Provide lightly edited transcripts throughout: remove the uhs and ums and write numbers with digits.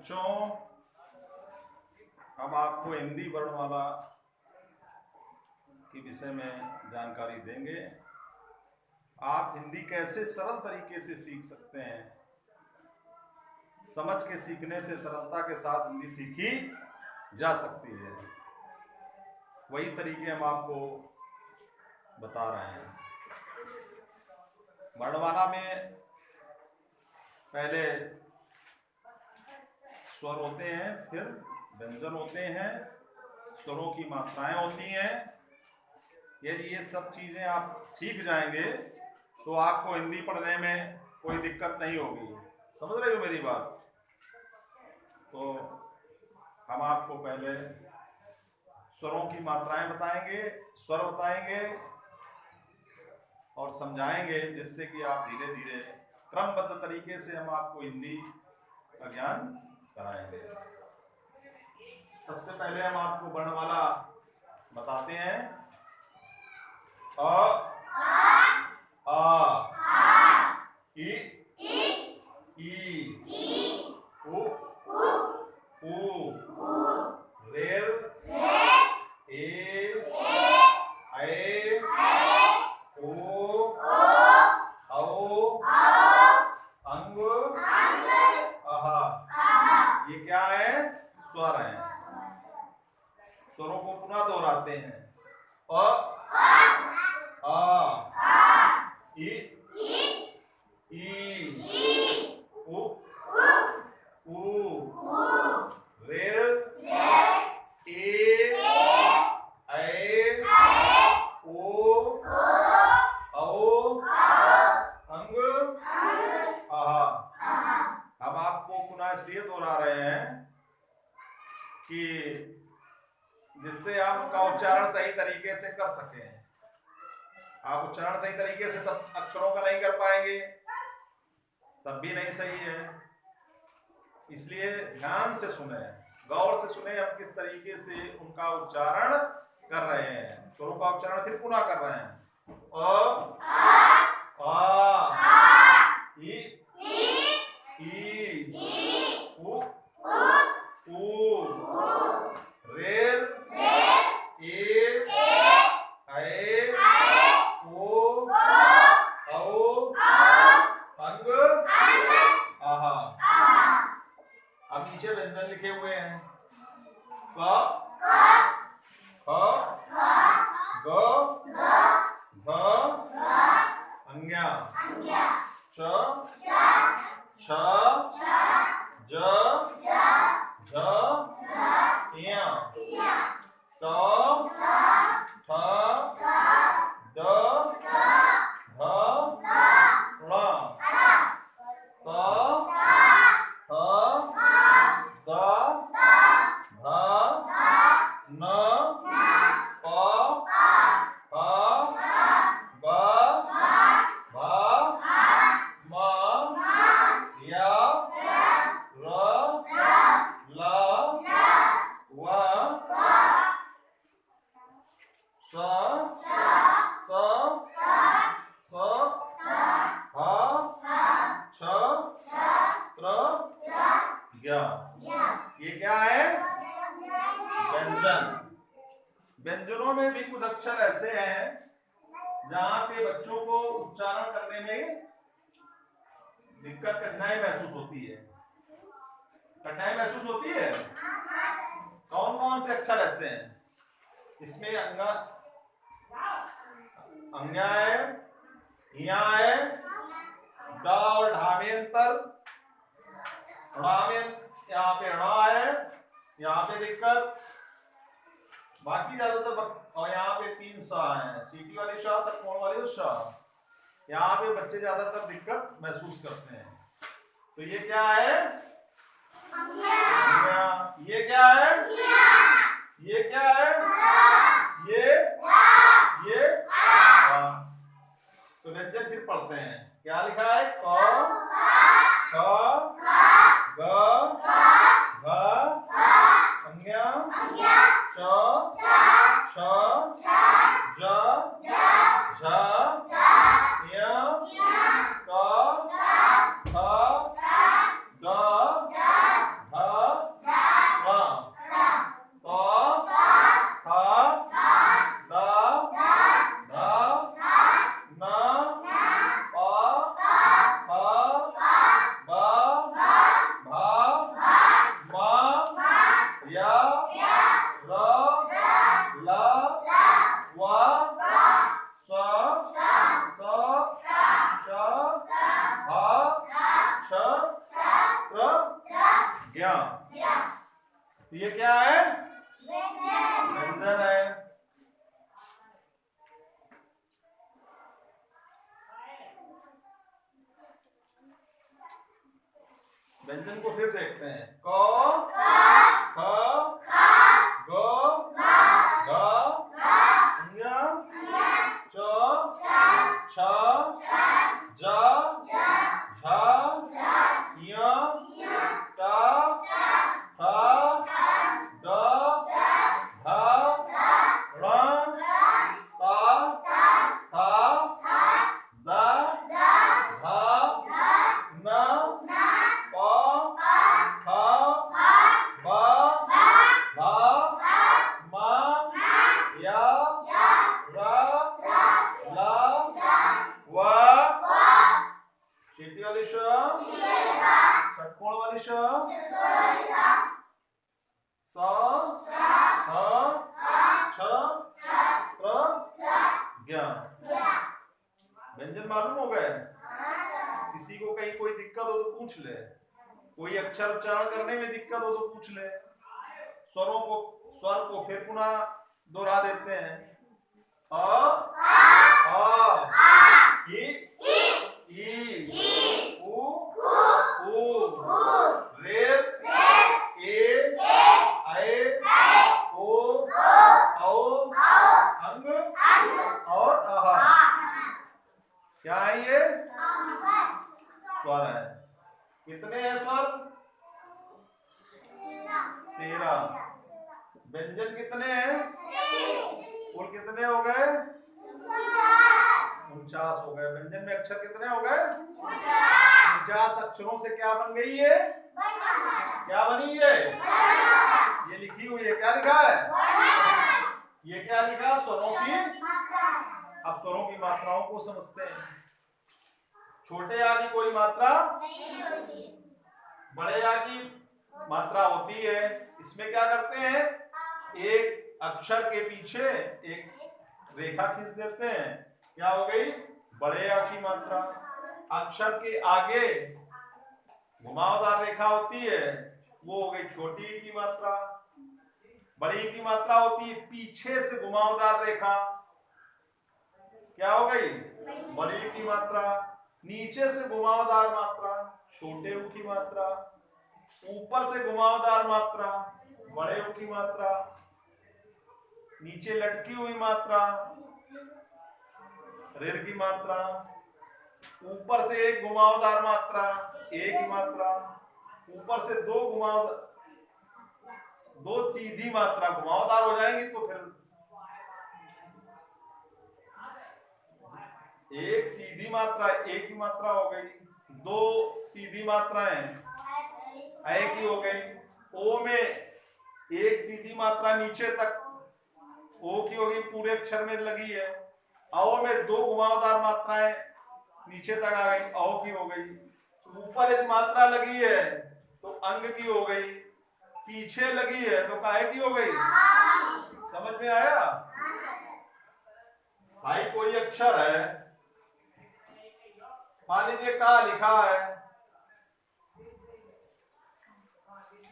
बच्चों, हम आपको हिंदी वर्णमाला के विषय में जानकारी देंगे। आप हिंदी कैसे सरल तरीके से सीख सकते हैं। समझ के सीखने से सरलता के साथ हिंदी सीखी जा सकती है। वही तरीके हम आपको बता रहे हैं। वर्णमाला में पहले स्वर होते हैं, फिर व्यंजन होते हैं, स्वरों की मात्राएं होती हैं। यदि ये सब चीज़ें आप सीख जाएंगे तो आपको हिंदी पढ़ने में कोई दिक्कत नहीं होगी। समझ रहे हो मेरी बात? तो हम आपको पहले स्वरों की मात्राएं बताएंगे, स्वर बताएंगे और समझाएंगे, जिससे कि आप धीरे धीरे क्रमबद्ध तरीके से हम आपको हिंदी का ज्ञान कराएंगे। सबसे पहले हम आपको वर्णमाला बताते हैं। अ, आ, इ, ई, उ, रेर, ए, ऐ, ओ, औ, अंग, अहा। ये क्या है? स्वर हैं। स्वरों को पुनः दोहराते हैं। अ, आ, इ, ई, उ, रेर, ए, ऐ, ओ, औ, अंग, आहा। हम आपको पुनः इसलिए दोहरा रहे हैं कि जिससे आप उनका उच्चारण सही तरीके से कर सकें। आप उच्चारण सही तरीके से सब अक्षरों का नहीं कर पाएंगे तब भी नहीं सही है। इसलिए ध्यान से सुने, गौर से सुने हम किस तरीके से उनका उच्चारण कर रहे हैं। स्वरों का उच्चारण फिर पुनः कर रहे हैं। अ, आ, इ, ई, उ, रेर, ए, ऐ, ओ, औ, अंग, आहा। अब नीचे व्यंजन लिखे हुए हैं। क, ख, ग, घ, अंग्या, च, छ, ज, झ, ञ, ट, ठ, ड, ढ, ण, त, थ, द, ध, न, प, फ, ब, भ, म, य, र, ल, व, स, स, ह, छ, त्र, ज्ञ। ये क्या है? व्यंजन। व्यंजनों में भी कुछ अक्षर ऐसे हैं जहां पे बच्चों को उच्चारण करने में दिक्कत, कठिनाई महसूस होती है। कठिनाई महसूस होती है। कौन कौन से अक्षर ऐसे हैं? इसमें अंग्या है, इया है, ड और ढा में अंतर, णा में यहाँ पे णा है, यहाँ पे दिक्कत। बाकी ज्यादातर और यहाँ पे 3 सा है, सीटी वाली श, षटकोण वाली श। यहाँ पे बच्चे ज्यादातर दिक्कत महसूस करते हैं। तो ये क्या है? ये क्या है? ये क्या है? ये तो व्यंजन फिर पढ़ते हैं। क्या लिखा है? क, ख, ग, घ, अंग्या, च, छ, ज, झ, ञ, ट, ठ, ड, ढ, व्यंजन को फिर देखते हैं। क, ख, ग, घ, ञ, च, छ, ज, झ, ञ, ट, ठ, ड, ढ, ण, त, थ, द, ध, न, प, फ, ब, भ, म, य, र, ल, व, शीटी वाली श, षटकोण वाली श, स, ह, छ, त्र, ज्ञ। व्यंजन मालूम हो गए? किसी को कहीं कोई दिक्कत हो तो पूछ ले, कोई अक्षर उच्चारण करने में दिक्कत हो तो पूछ ले। स्वर को फिर पुनः दोहरा देते हैं। अ, ई, उ, रे, ए, ऐ, ओ, औ, अंग और आहा। क्या है ये? स्वर है। कितने हैं स्वर? 13। व्यंजन कितने हैं? कुल कितने हो गए? 49 हो गए। व्यंजन में अक्षर कितने हो गए? 50 अक्षरों से क्या बन गई है? क्या बनी है? ये लिखी हुई है। क्या लिखा है? ये क्या लिखा? स्वरों की। अब स्वरों की मात्राओं को समझते हैं। छोटे आ की कोई मात्रा नहीं होती, बड़े आ की मात्रा होती है। इसमें क्या करते हैं? एक अक्षर के पीछे एक रेखा खींच देते हैं। क्या हो गई? बड़े आ की मात्रा। अक्षर के आगे घुमावदार रेखा होती है, वो हो गई छोटी ई की मात्रा। बड़ी ई की मात्रा होती है पीछे से घुमावदार रेखा। क्या हो गई? बड़ी ई की मात्रा। नीचे से घुमावदार मात्रा छोटे ऊ की मात्रा। ऊपर से घुमावदार मात्रा बड़े ऊ की मात्रा। नीचे लटकी हुई मात्रा ऋ की मात्रा। ऊपर से एक घुमावदार मात्रा ए की मात्रा। ऊपर से दो सीधी मात्रा घुमावदार हो जाएंगी तो फिर एक सीधी मात्रा ए की मात्रा हो गई, दो सीधी मात्राएं ए की हो गई। ओ में एक सीधी मात्रा नीचे तक ओ की होगी, पूरे अक्षर में लगी है। औ में दो घुमावदार मात्राएं नीचे तक आ गई, औ की हो गई। ऊपर एक मात्रा लगी है तो अंग की हो गई, पीछे लगी है तो काहे की हो गई? समझ में आया भाई? कोई अक्षर है, मान लीजिए का लिखा है,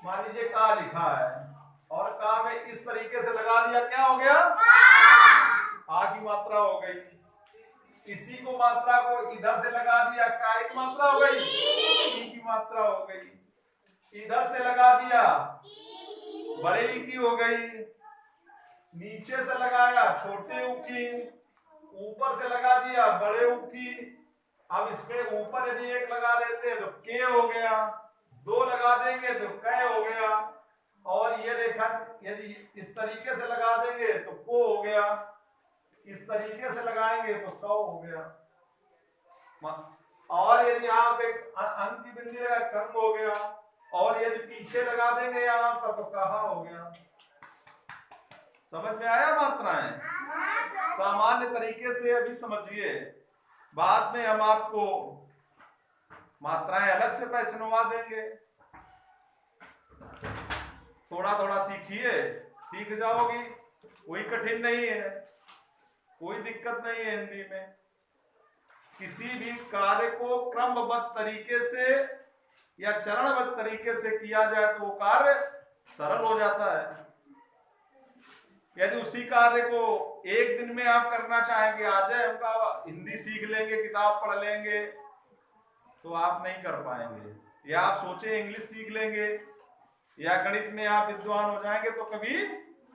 मान लीजिए का लिखा है और का में इस तरीके से लगा दिया, क्या हो गया? आ की मात्रा हो गई। इसी को मात्रा को इधर से लगा दिया, का की मात्रा हो गई, ई की मात्रा हो गई। इधर से लगा दिया, बड़े ई की हो गई। नीचे से लगाया छोटे ऊ की, ऊपर से लगा दिया बड़े ऊ की। अब इसमें ऊपर यदि एक लगा देते हैं तो के हो गया, दो लगा देंगे तो कै हो गया, और ये रेखा यदि इस तरीके से लगा देंगे तो को हो गया, इस तरीके से लगाएंगे तो कौ हो गया। और यदि आप एक अंक की बिंदी लगा कंग हो गया, और यदि पीछे लगा देंगे यहाँ पर तो कहा हो गया। समझ में आया मात्राएं? सामान्य तरीके से अभी समझिए, बाद में हम आपको मात्राएं अलग से पहचानवा देंगे। थोड़ा थोड़ा सीखिए, सीख जाओगी, कोई कठिन नहीं है, कोई दिक्कत नहीं है। हिंदी में किसी भी कार्य को क्रमबद्ध तरीके से या चरणबद्ध तरीके से किया जाए तो वो कार्य सरल हो जाता है। यदि उसी कार्य को एक दिन में आप करना चाहेंगे, आज हमका हिंदी सीख लेंगे, किताब पढ़ लेंगे, तो आप नहीं कर पाएंगे। या आप सोचे इंग्लिश सीख लेंगे या गणित में आप विद्वान हो जाएंगे तो कभी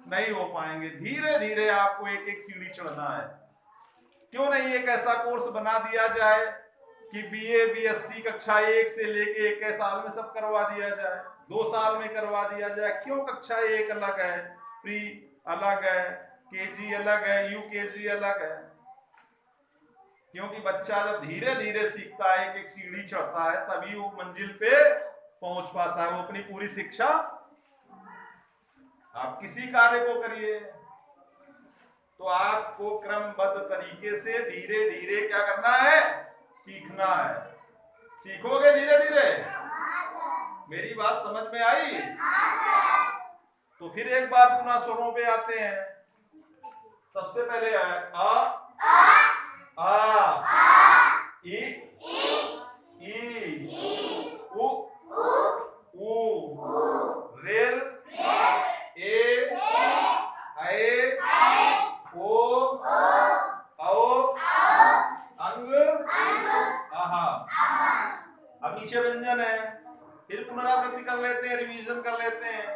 नहीं हो पाएंगे। धीरे धीरे आपको एक एक सीढ़ी चढ़ना है। क्यों नहीं एक ऐसा कोर्स बना दिया जाए कि बीए बीएससी कक्षा 1 से लेके 1 साल में सब करवा दिया जाए, 2 साल में करवा दिया जाए। क्यों कक्षा 1 अलग है, प्री अलग है, केजी अलग है, यूकेजी अलग है? क्योंकि बच्चा जब धीरे धीरे सीखता है, एक एक सीढ़ी चढ़ता है, तभी वो मंजिल पे पहुंच पाता है, वो अपनी पूरी शिक्षा। आप किसी कार्य को करिए तो आपको क्रमबद्ध तरीके से धीरे धीरे क्या करना है, सीखना है। सीखोगे धीरे धीरे? मेरी बात समझ में आई? तो फिर एक बार पुनः स्वरों पे आते हैं। सबसे पहले आ ई उ रेर ए ऐ ओ औ अंग आहा। अब नीचे व्यंजन है, फिर पुनरावृत्ति कर लेते हैं, रिवीजन कर लेते हैं।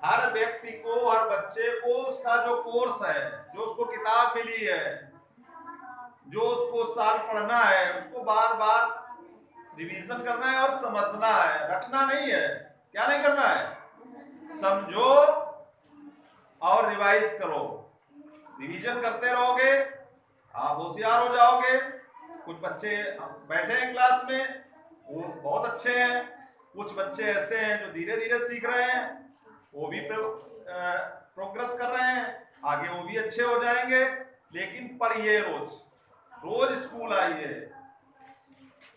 हर व्यक्ति को, हर बच्चे को उसका जो कोर्स है, जो उसको किताब मिली है, जो उसको साल पढ़ना है, उसको बार बार रिवीजन करना है और समझना है, रटना नहीं है। क्या नहीं करना है? समझो और रिवाइज करो। रिवीजन करते रहोगे, आप होशियार हो जाओगे। कुछ बच्चे बैठे हैं क्लास में, वो बहुत अच्छे हैं। कुछ बच्चे ऐसे हैं जो धीरे धीरे सीख रहे हैं, वो भी प्रोग्रेस कर रहे हैं, आगे वो भी अच्छे हो जाएंगे। लेकिन पढ़िए, रोज रोज स्कूल आइए।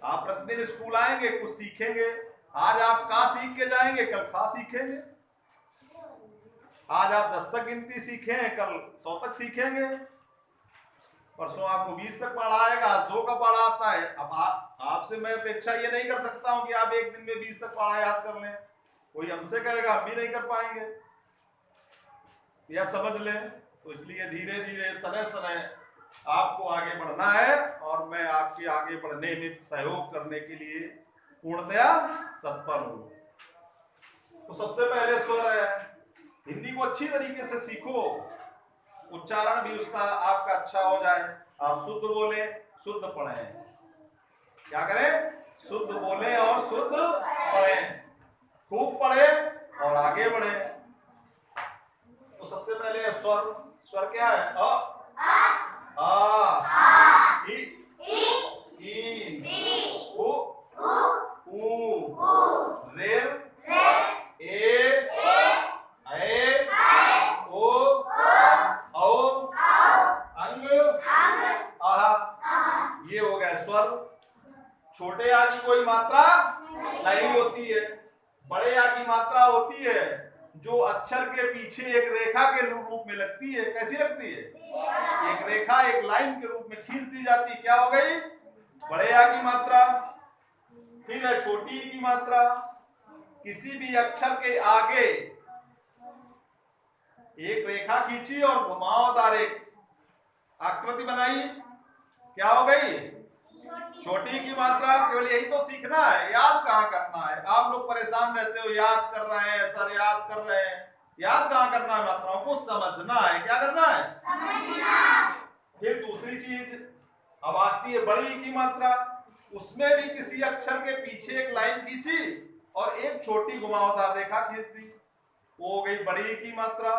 आप प्रतिदिन स्कूल आएंगे, कुछ सीखेंगे। आज आप का सीख के जाएंगे, कल खा सीखेंगे। आज आप 10 तक गिनती सीखें, कल 100 तक सीखेंगे। परसों आपको 20 तक पढ़ा आएगा, आज 2 का पढ़ा आता है। अब आपसे मैं अपेक्षा ये नहीं कर सकता हूं कि आप एक दिन में 20 तक पढ़ा याद कर लें। कोई हमसे कहेगा, हम भी नहीं कर पाएंगे या समझ लें। तो इसलिए धीरे धीरे समय समय आपको आगे बढ़ना है, और मैं आपके आगे बढ़ने में सहयोग करने के लिए पूर्णतया तत्पर हूं। तो सबसे पहले स्वर है। हिंदी को अच्छी तरीके से सीखो, उच्चारण भी उसका आपका अच्छा हो जाए। आप शुद्ध बोले, शुद्ध पढ़ें। क्या करें? शुद्ध बोले और शुद्ध पढ़ें, खूब पढ़े और आगे बढ़े। तो सबसे पहले स्वर। स्वर क्या है? अ इ उ रेर ए ऐ ओ औ अंग आहा। ये हो गया स्वर। छोटे आ की कोई मात्रा नहीं होती है, बड़े आ की मात्रा होती है, जो अक्षर के पीछे एक रेखा के रूप में लगती है। कैसी लगती है? एक रेखा, एक लाइन के रूप में खींच दी जाती है। क्या हो गई? बड़े आ की मात्रा। फिर है छोटी की मात्रा। किसी भी अक्षर के आगे एक रेखा खींची और घुमावदार एक आकृति बनाई। क्या हो गई? छोटी की मात्रा। केवल यही तो सीखना है, याद कहाँ करना है। आप लोग परेशान रहते हो, याद कर रहे हैं सर, याद कर रहे हैं। याद कहाँ करना है? मात्राओं को समझना है। क्या करना है? समझना। फिर दूसरी चीज अब आती है बड़ी की मात्रा। उसमें भी किसी अक्षर के पीछे एक लाइन खींची और एक छोटी घुमावदार रेखा खींच दी, वो हो गई बड़ी की मात्रा।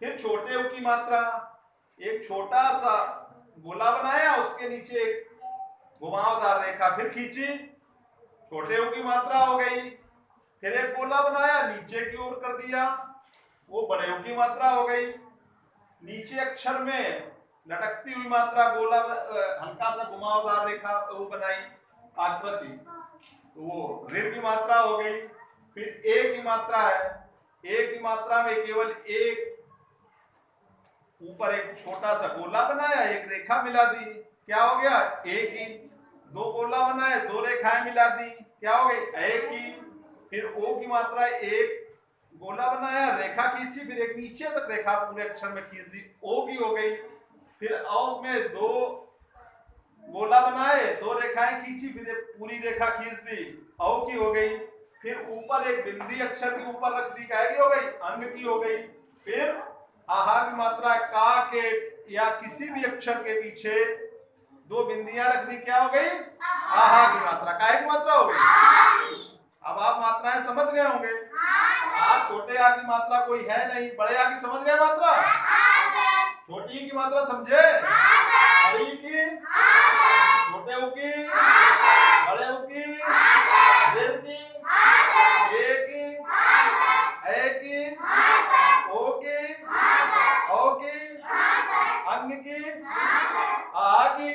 फिर छोटे की मात्रा, एक छोटा सा गोला बनाया, उसके नीचे एक घुमावदार रेखा फिर खींची, छोटे की मात्रा हो गई। फिर एक गोला बनाया, नीचे की ओर कर दिया, वो बड़े की मात्रा हो गई। नीचे अक्षर में लटकती हुई मात्रा, गोला हल्का सा घुमावदार रेखा वो बनाई आकृति, वो ऋण की मात्रा हो गई। फिर ए की मात्रा है। ए की मात्रा में केवल एक ऊपर एक छोटा सा गोला बनाया, एक रेखा मिला दी। क्या हो गया? ए की। दो गोला बनाए, 2 रेखाएं मिला दी। क्या हो गई? ए की। फिर ओ की मात्रा, एक गोला बनाया, रेखा खींची, फिर एक नीचे तक रेखा पूरे अक्षर में खींच दी, ओ की हो गई। फिर औ में 2 गोला बनाए, 2 रेखा रेखाएं खींची, फिर पूरी रेखा खींच दी, औ की हो गई। फिर ऊपर एक बिंदी अक्षर के ऊपर रख दी, क्या की हो गई, अंग की हो गई। फिर आहा की मात्रा का के या किसी भी अक्षर के पीछे दो बिंदियां रखनी, क्या हो गई, आहा की मात्रा, काय की मात्रा हो गई। अब आप मात्राएं समझ गए होंगे। आप छोटे आ की मात्रा कोई है नहीं, बड़े आ की समझ गए मात्रा, छोटी की मात्रा समझे, बड़ी की, छोटे ऊ की, बड़े ऊ की, दीर्घ की, ए की, ए की, ओ की, औ की, अंग की, आ की।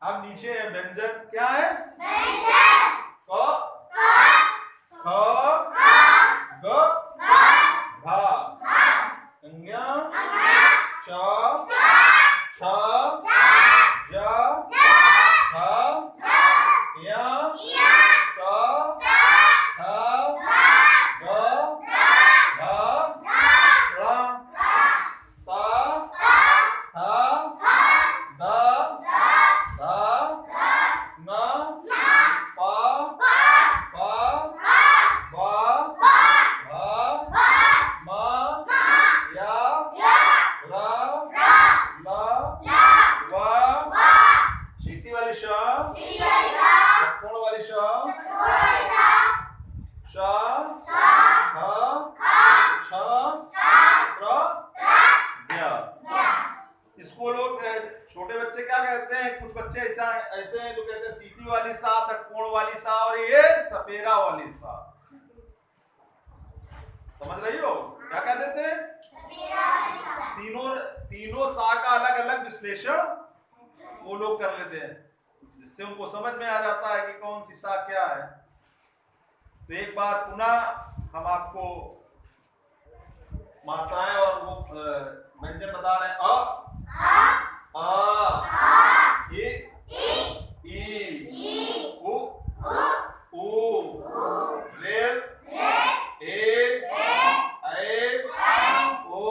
अब नीचे है व्यंजन, क्या है, क, ख, ग, घ, संज्ञा, च, छ, ज, झ, य, ट, ठ, ग, घ, ळ, त, थ, द, ध, न, प, फ, ब, भ, म, य, र, ल, व, शीटी वाली श, षटकोण वाली श, श, ह, श, प्र, य। इसको लोग छोटे बच्चे क्या कहते हैं, कुछ बच्चे ऐसा ऐसे हैं जो कहते हैं सीटी वाली सा, षटकोण वाली सा, और ये सपेरा वाली सा। समझ रही हो क्या कह देते हैं, तीनों सा का अलग अलग विश्लेषण वो लोग कर लेते हैं, जिससे उनको समझ में आ जाता है कि कौन सी सा क्या है। तो एक बार पुनः हम आपको मात्राएं और वो व्यंजन बता रहे हैं। ई, उ, रे, ए, ऐ, ओ,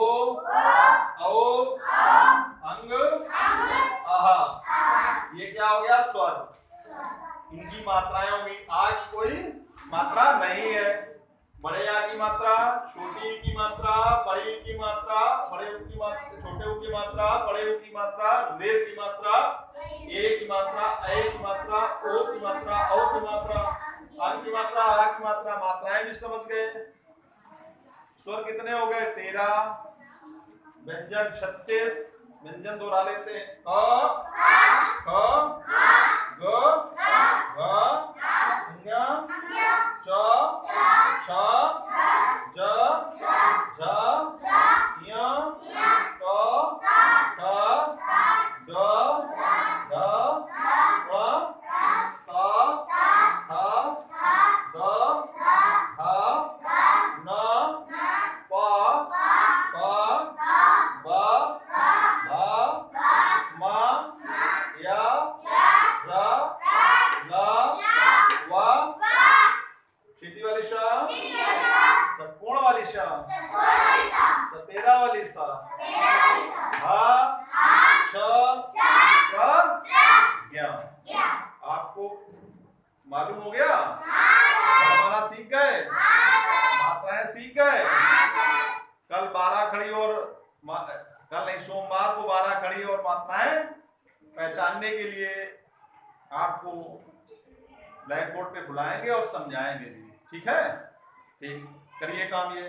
औ, अंग, आहा। ये क्या हो गया, स्वर। इनकी मात्राएं होंगी। आ की कोई मात्रा नहीं है। बड़े आ की मात्रा, छोटी ई की मात्रा, बड़ी ई की मात्रा, बड़े ऊ की मात्रा, छोटे ऊ की मात्रा, बड़े ऊ की मात्रा, रे की मात्रा, ए की मात्रा, ऐ की मात्रा, ओ की मात्रा, औ की मात्रा, अंग की मात्रा, आ की मात्रा। मात्राएं भी समझ गए। स्वर कितने हो गए, 13। व्यंजन 36। व्यंजन दोहरा लेते हैं। क, ख, ग, घ, संज्ञा, च, छ, ज, झ, य, ट, ठ, ड, ढ, ण, स, थ, द, ध, न, प, फ, ब, भ, म, य, र, ल, व। शीटी वाली श, षटकोण वाली श, सपेरा वाली सा, ह, श, प्र, ज्ञ। आपको मालूम हो गया, हमारा सीख गए, मात्राएं सीख गए। कल 12 खड़ी और कल नहीं, सोमवार को 12 खड़ी और मात्राएं पहचानने के लिए आपको ब्लैक बोर्ड पे बुलाएंगे और समझाएंगे भी। ठीक है, ठीक, करिए काम ये।